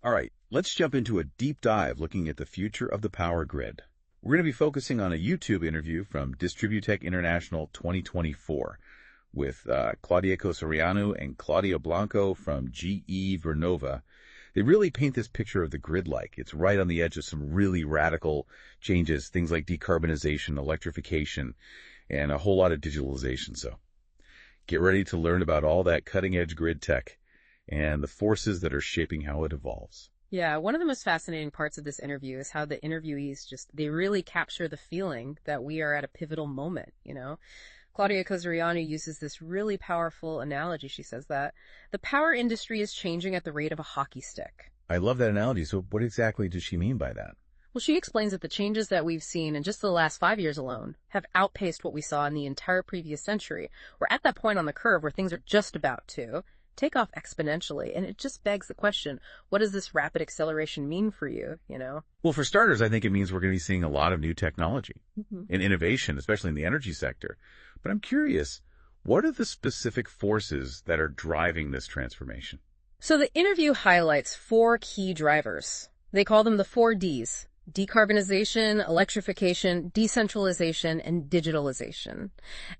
All right, let's jump into a deep dive looking at the future of the power grid. We're going to be focusing on a YouTube interview from Distributech International 2024 with Claudia Cosoreanu and Claudia Blanco from GE Vernova. They really paint this picture of the grid like it's right on the edge of some really radical changes, things like decarbonization, electrification, and a whole lot of digitalization. So get ready to learn about all that cutting-edge grid tech and the forces that are shaping how it evolves. Yeah, one of the most fascinating parts of this interview is how the interviewees they really capture the feeling that we are at a pivotal moment, Claudia Cosoreanu uses this really powerful analogy. She says that the power industry is changing at the rate of a hockey stick. I love that analogy. So what exactly does she mean by that? Well, she explains that the changes that we've seen in just the last 5 years alone have outpaced what we saw in the entire previous century. We're at that point on the curve where things are just about to take off exponentially, and it just begs the question, what does this rapid acceleration mean for you, Well, for starters, I think it means we're going to be seeing a lot of new technology and innovation, especially in the energy sector. But I'm curious, what are the specific forces that are driving this transformation? So the interview highlights 4 key drivers. They call them the 4 Ds: decarbonization, electrification, decentralization, and digitalization.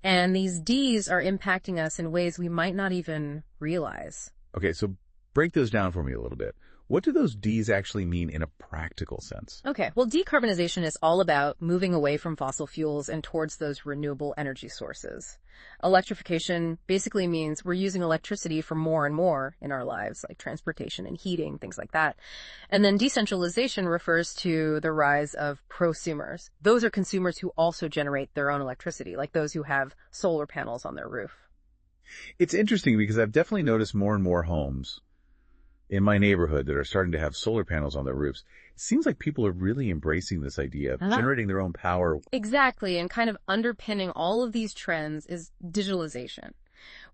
And these Ds are impacting us in ways we might not even realize. Okay, so break those down for me a little bit. What do those Ds actually mean in a practical sense? Okay, well, decarbonization is all about moving away from fossil fuels and towards those renewable energy sources. Electrification basically means we're using electricity for more and more in our lives, like transportation and heating, things like that. And then decentralization refers to the rise of prosumers. Those are consumers who also generate their own electricity, like those who have solar panels on their roof. It's interesting because I've definitely noticed more and more homes in my neighborhood that are starting to have solar panels on their roofs. It seems like people are really embracing this idea of generating their own power. Exactly, and kind of underpinning all of these trends is digitalization,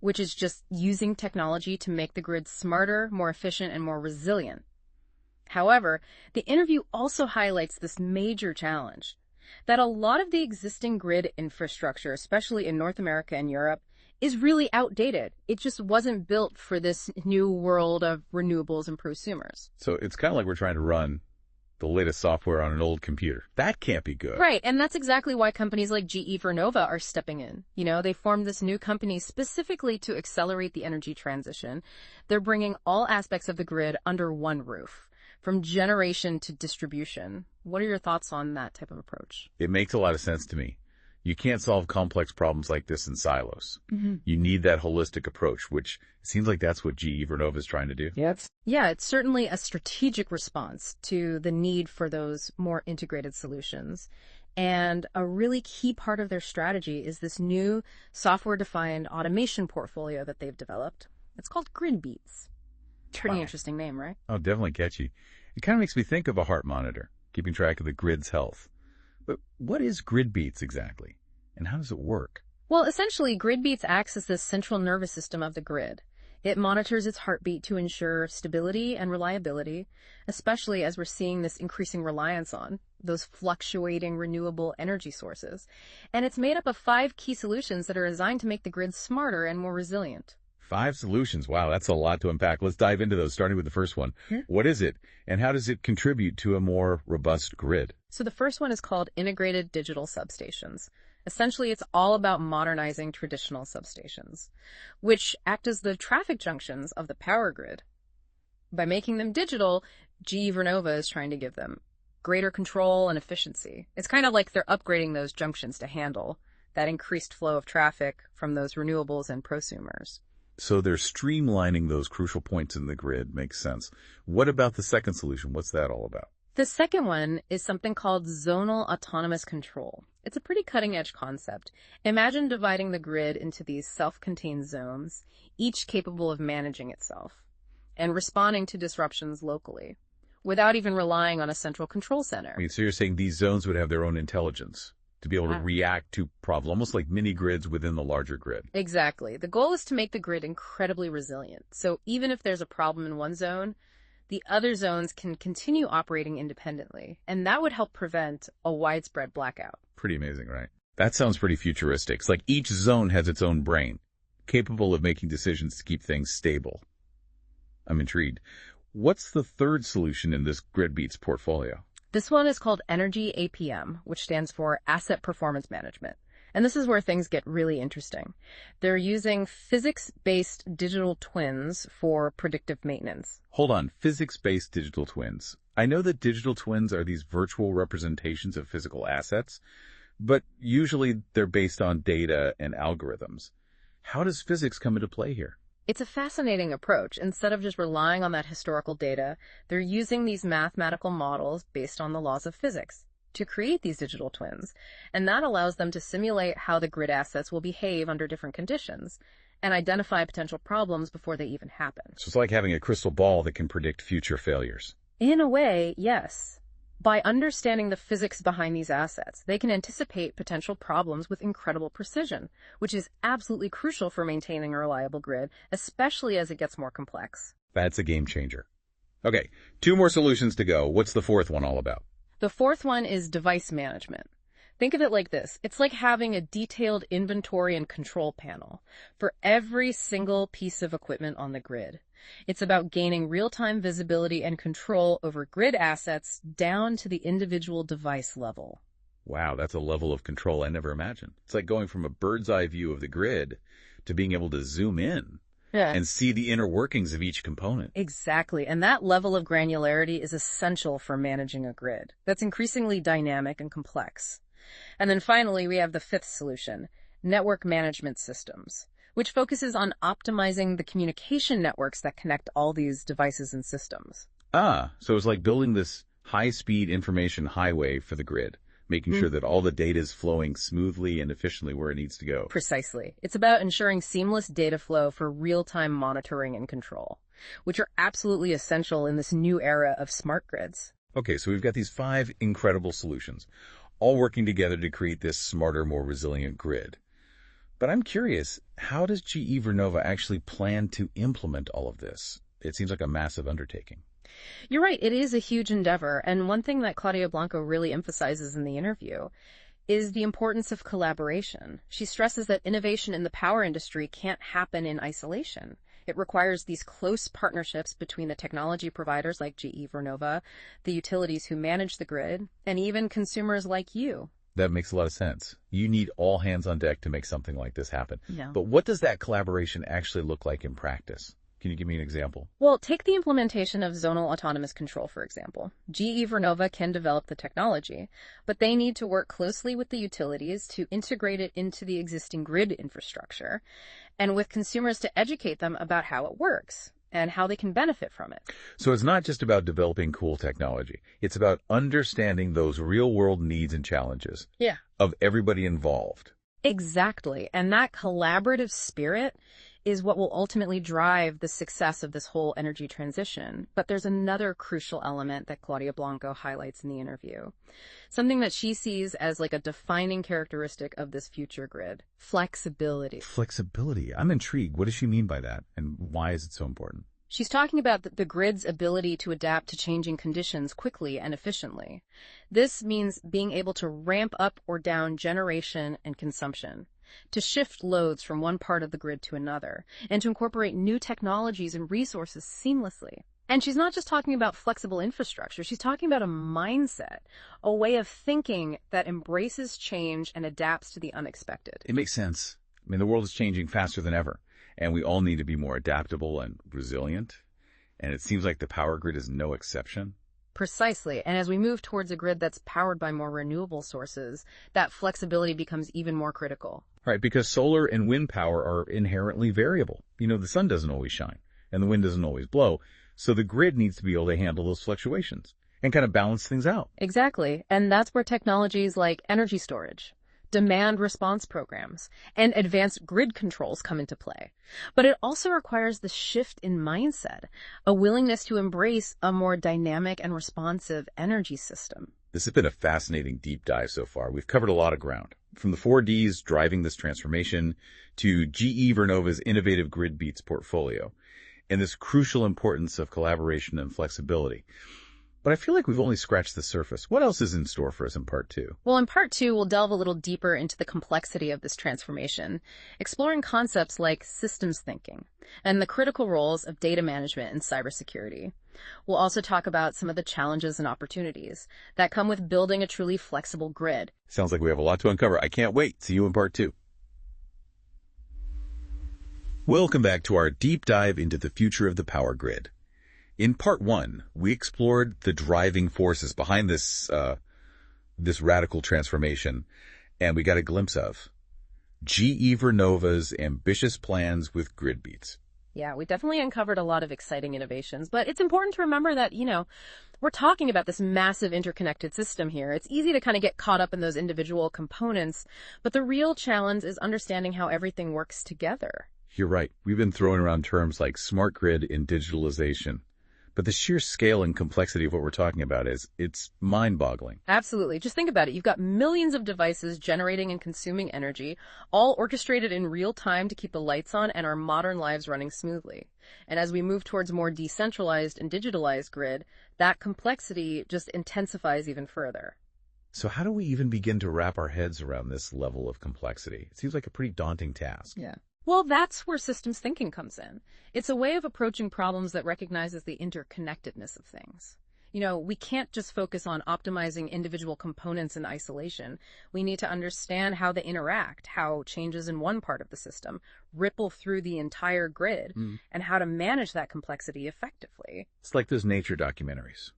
which is just using technology to make the grid smarter, more efficient, and more resilient. However, the interview also highlights this major challenge, that a lot of the existing grid infrastructure, especially in North America and Europe, is really outdated. It just wasn't built for this new world of renewables and prosumers. So it's kind of like we're trying to run the latest software on an old computer. That can't be good. Right, and that's exactly why companies like GE Vernova are stepping in. They formed this new company specifically to accelerate the energy transition. They're bringing all aspects of the grid under one roof, from generation to distribution. What are your thoughts on that type of approach? It makes a lot of sense to me. You can't solve complex problems like this in silos. You need that holistic approach, which seems like that's what GE Vernova is trying to do. Yeah, it's certainly a strategic response to the need for those more integrated solutions. And a really key part of their strategy is this new software-defined automation portfolio that they've developed. It's called GridBeats. Pretty interesting name, right? Oh, definitely catchy. It kind of makes me think of a heart monitor, keeping track of the grid's health. But what is GridBeats exactly, and how does it work? Well, essentially, GridBeats acts as the central nervous system of the grid. It monitors its heartbeat to ensure stability and reliability, especially as we're seeing this increasing reliance on those fluctuating renewable energy sources. And it's made up of 5 key solutions that are designed to make the grid smarter and more resilient. 5 solutions. Wow, that's a lot to unpack. Let's dive into those, starting with the first one. What is it, and how does it contribute to a more robust grid? So the first one is called integrated digital substations. Essentially, it's all about modernizing traditional substations, which act as the traffic junctions of the power grid. By making them digital, GE Vernova is trying to give them greater control and efficiency. It's kind of like they're upgrading those junctions to handle that increased flow of traffic from those renewables and prosumers. So they're streamlining those crucial points in the grid. Makes sense. What about the second solution? What's that all about? The second one is something called zonal autonomous control. It's a pretty cutting-edge concept. Imagine dividing the grid into these self-contained zones, each capable of managing itself and responding to disruptions locally, without even relying on a central control center. So you're saying these zones would have their own intelligence to be able to react to problems, almost like mini grids within the larger grid. Exactly. The goal is to make the grid incredibly resilient. So even if there's a problem in one zone, the other zones can continue operating independently, and that would help prevent a widespread blackout. Pretty amazing, right? That sounds pretty futuristic. It's like each zone has its own brain, capable of making decisions to keep things stable. I'm intrigued. What's the third solution in this Grid Beats portfolio? This one is called Energy APM, which stands for Asset Performance Management. And this is where things get really interesting. They're using physics-based digital twins for predictive maintenance. Hold on, physics-based digital twins. I know that digital twins are these virtual representations of physical assets, but usually they're based on data and algorithms. How does physics come into play here? It's a fascinating approach. Instead of just relying on that historical data, they're using these mathematical models based on the laws of physics to create these digital twins. And that allows them to simulate how the grid assets will behave under different conditions and identify potential problems before they even happen. So it's like having a crystal ball that can predict future failures. In a way, yes. By understanding the physics behind these assets, they can anticipate potential problems with incredible precision, which is absolutely crucial for maintaining a reliable grid, especially as it gets more complex. That's a game changer. Okay, 2 more solutions to go. What's the fourth one all about? The fourth one is device management. Think of it like this. It's like having a detailed inventory and control panel for every single piece of equipment on the grid. It's about gaining real-time visibility and control over grid assets down to the individual device level. Wow, that's a level of control I never imagined. It's like going from a bird's eye view of the grid to being able to zoom in and see the inner workings of each component. Exactly. And that level of granularity is essential for managing a grid that's increasingly dynamic and complex. And then finally, we have the fifth solution, network management systems, which focuses on optimizing the communication networks that connect all these devices and systems. So it's like building this high-speed information highway for the grid, making sure that all the data is flowing smoothly and efficiently where it needs to go. Precisely. It's about ensuring seamless data flow for real-time monitoring and control, which are absolutely essential in this new era of smart grids. Okay, so we've got these 5 incredible solutions, all working together to create this smarter, more resilient grid. But I'm curious, how does GE Vernova actually plan to implement all of this? It seems like a massive undertaking. You're right, it is a huge endeavor, and one thing that Claudia Blanco really emphasizes in the interview is the importance of collaboration. She stresses that innovation in the power industry can't happen in isolation. It requires these close partnerships between the technology providers like GE Vernova, the utilities who manage the grid, and even consumers like you. That makes a lot of sense. You need all hands on deck to make something like this happen. Yeah. But what does that collaboration actually look like in practice? Can you give me an example? Well, take the implementation of zonal autonomous control, for example. GE Vernova can develop the technology, but they need to work closely with the utilities to integrate it into the existing grid infrastructure and with consumers to educate them about how it works and how they can benefit from it. So it's not just about developing cool technology. It's about understanding those real-world needs and challenges of everybody involved. Exactly. And that collaborative spirit is what will ultimately drive the success of this whole energy transition. But there's another crucial element that Claudia Blanco highlights in the interview, something that she sees as like a defining characteristic of this future grid: flexibility. Flexibility. I'm intrigued. What does she mean by that, and why is it so important? She's talking about the grid's ability to adapt to changing conditions quickly and efficiently. This means being able to ramp up or down generation and consumption, to shift loads from one part of the grid to another, and to incorporate new technologies and resources seamlessly. And she's not just talking about flexible infrastructure, she's talking about a mindset, a way of thinking that embraces change and adapts to the unexpected. It makes sense. I mean, the world is changing faster than ever, and we all need to be more adaptable and resilient. And it seems like the power grid is no exception. Precisely. And as we move towards a grid that's powered by more renewable sources, that flexibility becomes even more critical. Right, because solar and wind power are inherently variable. You know, the sun doesn't always shine, and the wind doesn't always blow, so the grid needs to be able to handle those fluctuations and kind of balance things out. Exactly. And that's where technologies like energy storage, demand response programs, and advanced grid controls come into play. But it also requires the shift in mindset, a willingness to embrace a more dynamic and responsive energy system. This has been a fascinating deep dive so far. We've covered a lot of ground, from the 4Ds driving this transformation to GE Vernova's innovative Grid Beats portfolio, and this crucial importance of collaboration and flexibility. But I feel like we've only scratched the surface. What else is in store for us in part 2? Well, in part 2, we'll delve a little deeper into the complexity of this transformation, exploring concepts like systems thinking and the critical roles of data management and cybersecurity. We'll also talk about some of the challenges and opportunities that come with building a truly flexible grid. Sounds like we have a lot to uncover. I can't wait. See you in part 2. Welcome back to our deep dive into the future of the power grid. In part 1, we explored the driving forces behind this radical transformation, and we got a glimpse of GE Vernova's ambitious plans with grid beats. Yeah, we definitely uncovered a lot of exciting innovations, but it's important to remember that, we're talking about this massive interconnected system here. It's easy to kind of get caught up in those individual components, but the real challenge is understanding how everything works together. You're right. We've been throwing around terms like smart grid and digitalization, but the sheer scale and complexity of what we're talking about it's mind-boggling. Absolutely. Just think about it. You've got millions of devices generating and consuming energy, all orchestrated in real time to keep the lights on and our modern lives running smoothly. And as we move towards more decentralized and digitalized grid, that complexity just intensifies even further. So how do we even begin to wrap our heads around this level of complexity? It seems like a pretty daunting task. Yeah. Well, that's where systems thinking comes in. It's a way of approaching problems that recognizes the interconnectedness of things. We can't just focus on optimizing individual components in isolation. We need to understand how they interact, how changes in one part of the system ripple through the entire grid, and how to manage that complexity effectively. It's like those nature documentaries,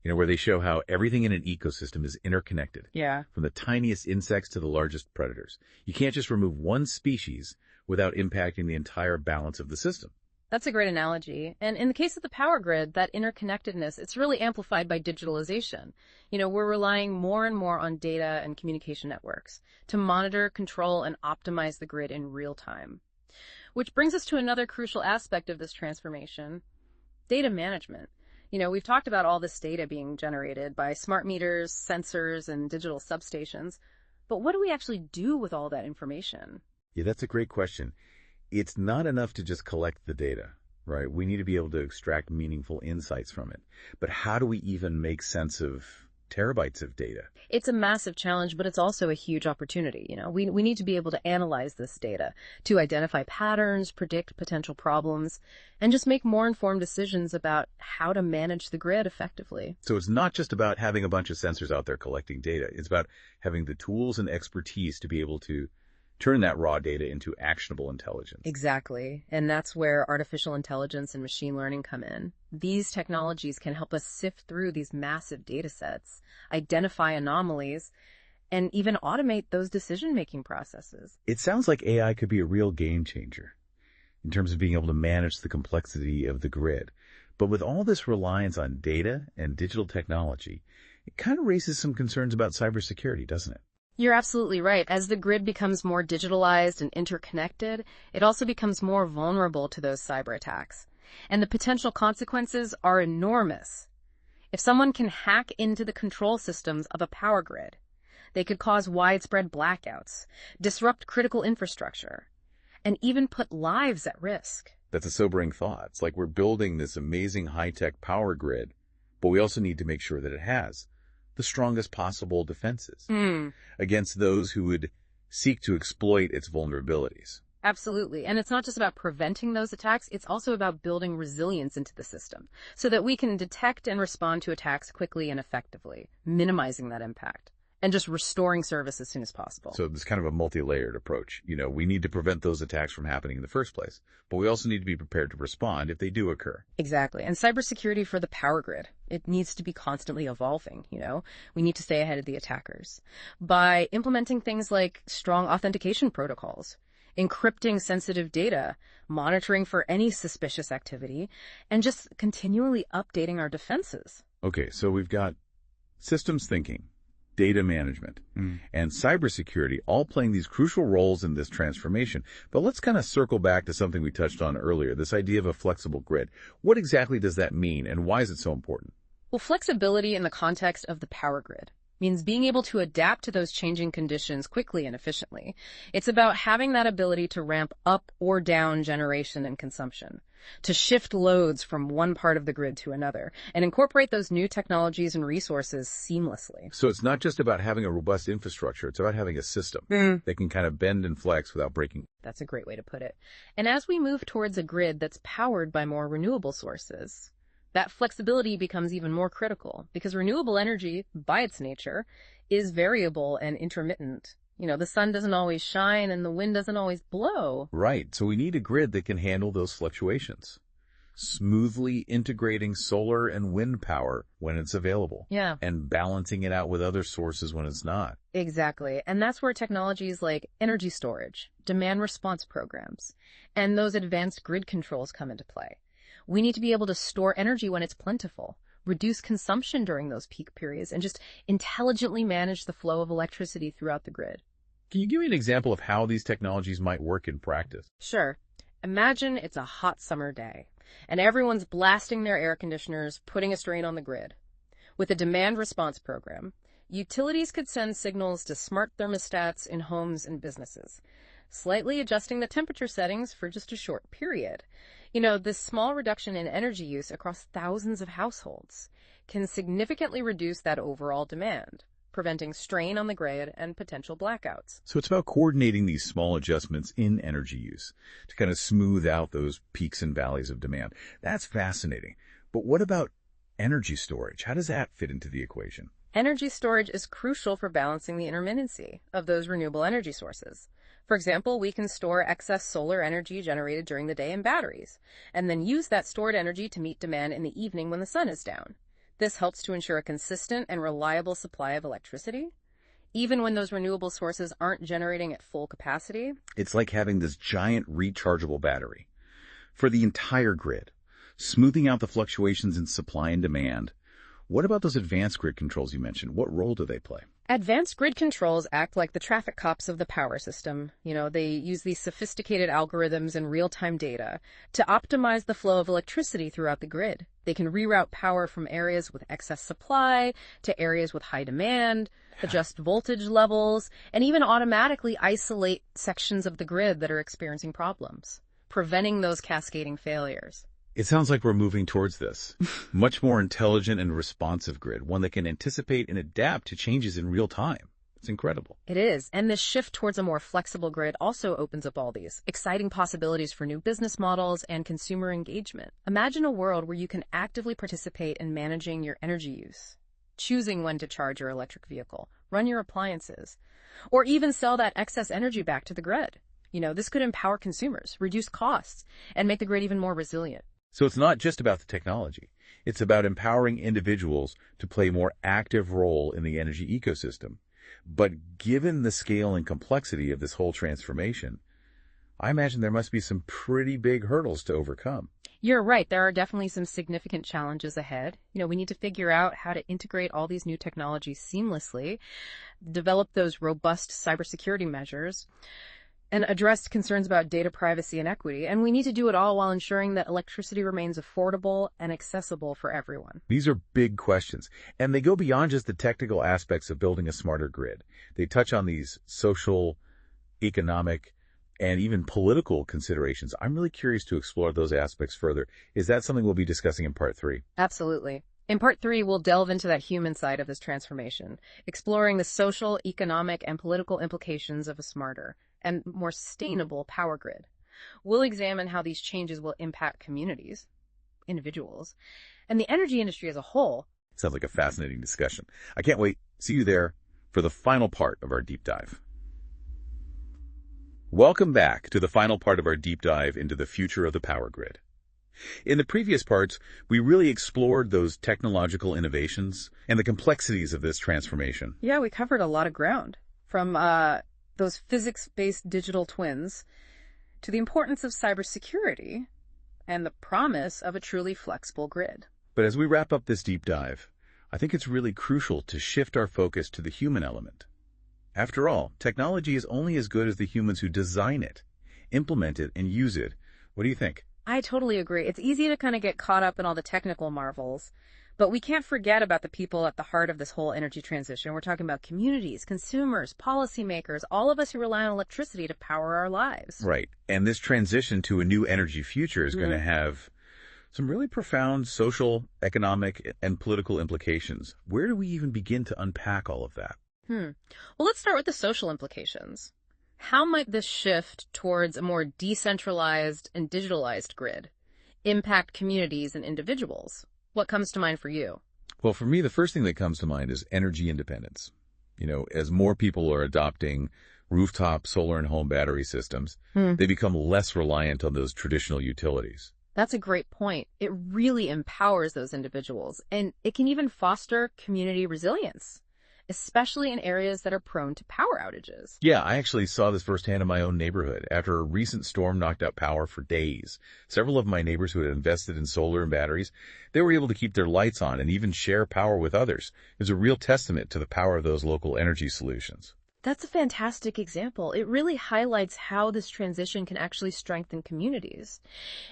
where they show how everything in an ecosystem is interconnected. Yeah. From the tiniest insects to the largest predators. You can't just remove one species without impacting the entire balance of the system. That's a great analogy. And in the case of the power grid, that interconnectedness, it's really amplified by digitalization. We're relying more and more on data and communication networks to monitor, control, and optimize the grid in real time. Which brings us to another crucial aspect of this transformation, data management. We've talked about all this data being generated by smart meters, sensors, and digital substations. But what do we actually do with all that information? Yeah, that's a great question. It's not enough to just collect the data, right? We need to be able to extract meaningful insights from it. But how do we even make sense of terabytes of data? It's a massive challenge, but it's also a huge opportunity. We need to be able to analyze this data to identify patterns, predict potential problems, and just make more informed decisions about how to manage the grid effectively. So it's not just about having a bunch of sensors out there collecting data. It's about having the tools and expertise to be able to turn that raw data into actionable intelligence. Exactly. And that's where artificial intelligence and machine learning come in. These technologies can help us sift through these massive data sets, identify anomalies, and even automate those decision-making processes. It sounds like AI could be a real game changer in terms of being able to manage the complexity of the grid. But with all this reliance on data and digital technology, it kind of raises some concerns about cybersecurity, doesn't it? You're absolutely right. As the grid becomes more digitalized and interconnected, it also becomes more vulnerable to those cyber attacks. And the potential consequences are enormous. If someone can hack into the control systems of a power grid, they could cause widespread blackouts, disrupt critical infrastructure, and even put lives at risk. That's a sobering thought. It's like we're building this amazing high-tech power grid, but we also need to make sure that it has the strongest possible defenses against those who would seek to exploit its vulnerabilities. Absolutely. And it's not just about preventing those attacks, it's also about building resilience into the system so that we can detect and respond to attacks quickly and effectively, minimizing that impact and just restoring service as soon as possible. So it's kind of a multi-layered approach. We need to prevent those attacks from happening in the first place, but we also need to be prepared to respond if they do occur. Exactly. And cybersecurity for the power grid, it needs to be constantly evolving, We need to stay ahead of the attackers by implementing things like strong authentication protocols, encrypting sensitive data, monitoring for any suspicious activity, and just continually updating our defenses. Okay, so we've got systems thinking, data management, and cybersecurity all playing these crucial roles in this transformation. But let's kind of circle back to something we touched on earlier, this idea of a flexible grid. What exactly does that mean, and why is it so important? Well, flexibility in the context of the power grid means being able to adapt to those changing conditions quickly and efficiently. It's about having that ability to ramp up or down generation and consumption, to shift loads from one part of the grid to another, and incorporate those new technologies and resources seamlessly. So it's not just about having a robust infrastructure, it's about having a system that can kind of bend and flex without breaking. That's a great way to put it. And as we move towards a grid that's powered by more renewable sources, That flexibility becomes even more critical because renewable energy, by its nature, is variable and intermittent. The sun doesn't always shine and the wind doesn't always blow. Right, so we need a grid that can handle those fluctuations, smoothly integrating solar and wind power when it's available. Yeah. And balancing it out with other sources when it's not. Exactly. And that's where technologies like energy storage, demand response programs, and those advanced grid controls come into play. We need to be able to store energy when it's plentiful, reduce consumption during those peak periods, and just intelligently manage the flow of electricity throughout the grid. Can you give me an example of how these technologies might work in practice? Sure. Imagine it's a hot summer day, and everyone's blasting their air conditioners, putting a strain on the grid. With a demand response program, utilities could send signals to smart thermostats in homes and businesses, slightly adjusting the temperature settings for just a short period. This small reduction in energy use across thousands of households can significantly reduce that overall demand, preventing strain on the grid and potential blackouts. So it's about coordinating these small adjustments in energy use to kind of smooth out those peaks and valleys of demand. That's fascinating. But what about energy storage? How does that fit into the equation? Energy storage is crucial for balancing the intermittency of those renewable energy sources. For example, we can store excess solar energy generated during the day in batteries, and then use that stored energy to meet demand in the evening when the sun is down. This helps to ensure a consistent and reliable supply of electricity, even when those renewable sources aren't generating at full capacity. It's like having this giant rechargeable battery for the entire grid, smoothing out the fluctuations in supply and demand. What about those advanced grid controls you mentioned? What role do they play? Advanced grid controls act like the traffic cops of the power system. They use these sophisticated algorithms and real-time data to optimize the flow of electricity throughout the grid. They can reroute power from areas with excess supply to areas with high demand, adjust voltage levels, and even automatically isolate sections of the grid that are experiencing problems, preventing those cascading failures. It sounds like we're moving towards this. Much more intelligent and responsive grid, one that can anticipate and adapt to changes in real time. It's incredible. It is. And this shift towards a more flexible grid also opens up all these exciting possibilities for new business models and consumer engagement. Imagine a world where you can actively participate in managing your energy use, choosing when to charge your electric vehicle, run your appliances, or even sell that excess energy back to the grid. This could empower consumers, reduce costs, and make the grid even more resilient. So it's not just about the technology. It's about empowering individuals to play a more active role in the energy ecosystem. But given the scale and complexity of this whole transformation, I imagine there must be some pretty big hurdles to overcome. You're right. There are definitely some significant challenges ahead. We need to figure out how to integrate all these new technologies seamlessly, develop those robust cybersecurity measures, and address concerns about data privacy and equity. And we need to do it all while ensuring that electricity remains affordable and accessible for everyone. These are big questions, and they go beyond just the technical aspects of building a smarter grid. They touch on these social, economic, and even political considerations. I'm really curious to explore those aspects further. Is that something we'll be discussing in part 3? Absolutely. In part 3, we'll delve into that human side of this transformation, exploring the social, economic, and political implications of a smarter and more sustainable power grid. We'll examine how these changes will impact communities, individuals, and the energy industry as a whole. Sounds like a fascinating discussion. I can't wait. See you there for the final part of our deep dive. Welcome back to the final part of our deep dive into the future of the power grid. In the previous parts, we really explored those technological innovations and the complexities of this transformation. Yeah, we covered a lot of ground, from those physics-based digital twins to the importance of cybersecurity and the promise of a truly flexible grid. But as we wrap up this deep dive, I think it's really crucial to shift our focus to the human element. After all, technology is only as good as the humans who design it, implement it, and use it. What do you think? I totally agree. It's easy to kind of get caught up in all the technical marvels, but we can't forget about the people at the heart of this whole energy transition. We're talking about communities, consumers, policymakers, all of us who rely on electricity to power our lives. Right. And this transition to a new energy future is going to have some really profound social, economic, and political implications. Where do we even begin to unpack all of that? Well, let's start with the social implications. How might this shift towards a more decentralized and digitalized grid impact communities and individuals? What comes to mind for you? Well, for me, the first thing that comes to mind is energy independence. As more people are adopting rooftop solar and home battery systems, they become less reliant on those traditional utilities. That's a great point. It really empowers those individuals, and it can even foster community resilience, especially in areas that are prone to power outages. Yeah, I actually saw this firsthand in my own neighborhood. After a recent storm knocked out power for days, several of my neighbors who had invested in solar and batteries, they were able to keep their lights on and even share power with others. It was a real testament to the power of those local energy solutions. That's a fantastic example. It really highlights how this transition can actually strengthen communities.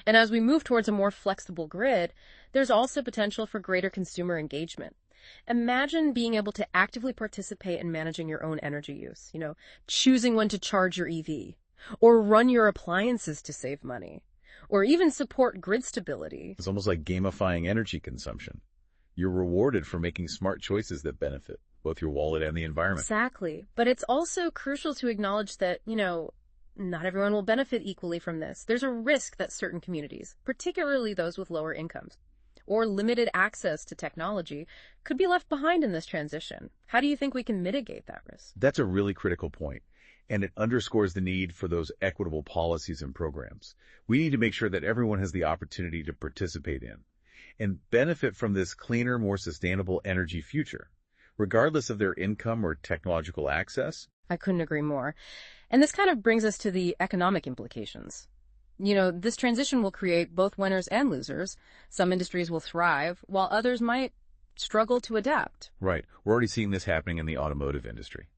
And as we move towards a more flexible grid, there's also potential for greater consumer engagement. Imagine being able to actively participate in managing your own energy use, choosing when to charge your EV, or run your appliances to save money, or even support grid stability. It's almost like gamifying energy consumption. You're rewarded for making smart choices that benefit both your wallet and the environment. Exactly. But it's also crucial to acknowledge that, not everyone will benefit equally from this. There's a risk that certain communities, particularly those with lower incomes or limited access to technology, could be left behind in this transition. How do you think we can mitigate that risk? That's a really critical point, and it underscores the need for those equitable policies and programs. We need to make sure that everyone has the opportunity to participate in and benefit from this cleaner, more sustainable energy future, regardless of their income or technological access. I couldn't agree more. And this kind of brings us to the economic implications. This transition will create both winners and losers. Some industries will thrive, while others might struggle to adapt. Right. We're already seeing this happening in the automotive industry,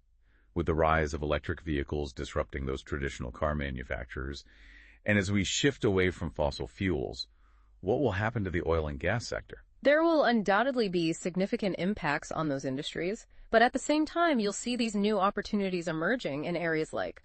with the rise of electric vehicles disrupting those traditional car manufacturers. And as we shift away from fossil fuels, what will happen to the oil and gas sector? There will undoubtedly be significant impacts on those industries, but at the same time, you'll see these new opportunities emerging in areas like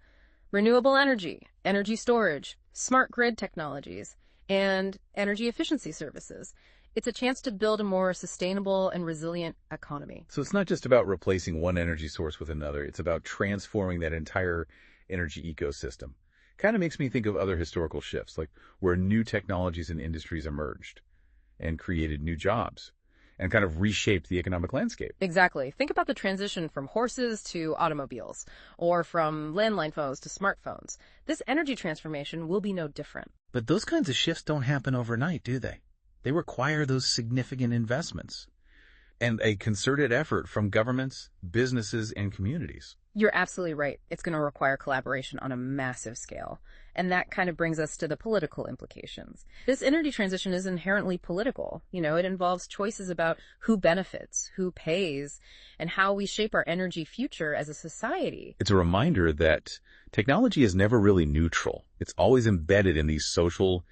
renewable energy, energy storage, smart grid technologies, and energy efficiency services. It's a chance to build a more sustainable and resilient economy. So it's not just about replacing one energy source with another. It's about transforming that entire energy ecosystem. Kind of makes me think of other historical shifts, like where new technologies and industries emerged and created new jobs and kind of reshaped the economic landscape. Exactly. Think about the transition from horses to automobiles, or from landline phones to smartphones. This energy transformation will be no different. But those kinds of shifts don't happen overnight, do they? They require those significant investments and a concerted effort from governments, businesses, and communities. You're absolutely right. It's going to require collaboration on a massive scale. And that kind of brings us to the political implications. This energy transition is inherently political. It involves choices about who benefits, who pays, and how we shape our energy future as a society. It's a reminder that technology is never really neutral. It's always embedded in these social,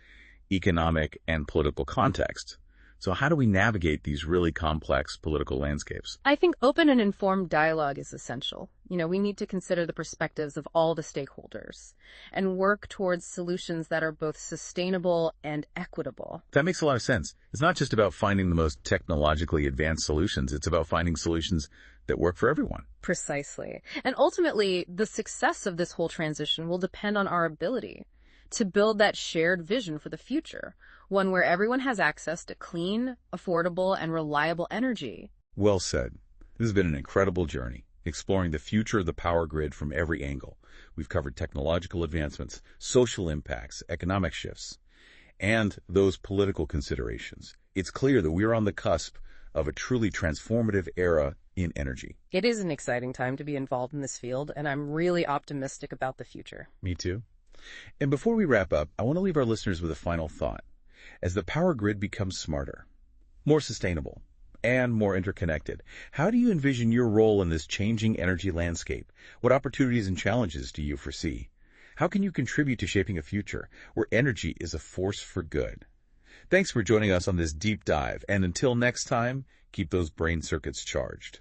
economic, and political contexts. So how do we navigate these really complex political landscapes? I think open and informed dialogue is essential. We need to consider the perspectives of all the stakeholders and work towards solutions that are both sustainable and equitable. That makes a lot of sense. It's not just about finding the most technologically advanced solutions. It's about finding solutions that work for everyone. Precisely. And ultimately, the success of this whole transition will depend on our ability to build that shared vision for the future, one where everyone has access to clean, affordable, and reliable energy. Well said. This has been an incredible journey, exploring the future of the power grid from every angle. We've covered technological advancements, social impacts, economic shifts, and those political considerations. It's clear that we're on the cusp of a truly transformative era in energy. It is an exciting time to be involved in this field, and I'm really optimistic about the future. Me too. And before we wrap up, I want to leave our listeners with a final thought. As the power grid becomes smarter, more sustainable, and more interconnected, how do you envision your role in this changing energy landscape? What opportunities and challenges do you foresee? How can you contribute to shaping a future where energy is a force for good? Thanks for joining us on this deep dive, and until next time, keep those brain circuits charged.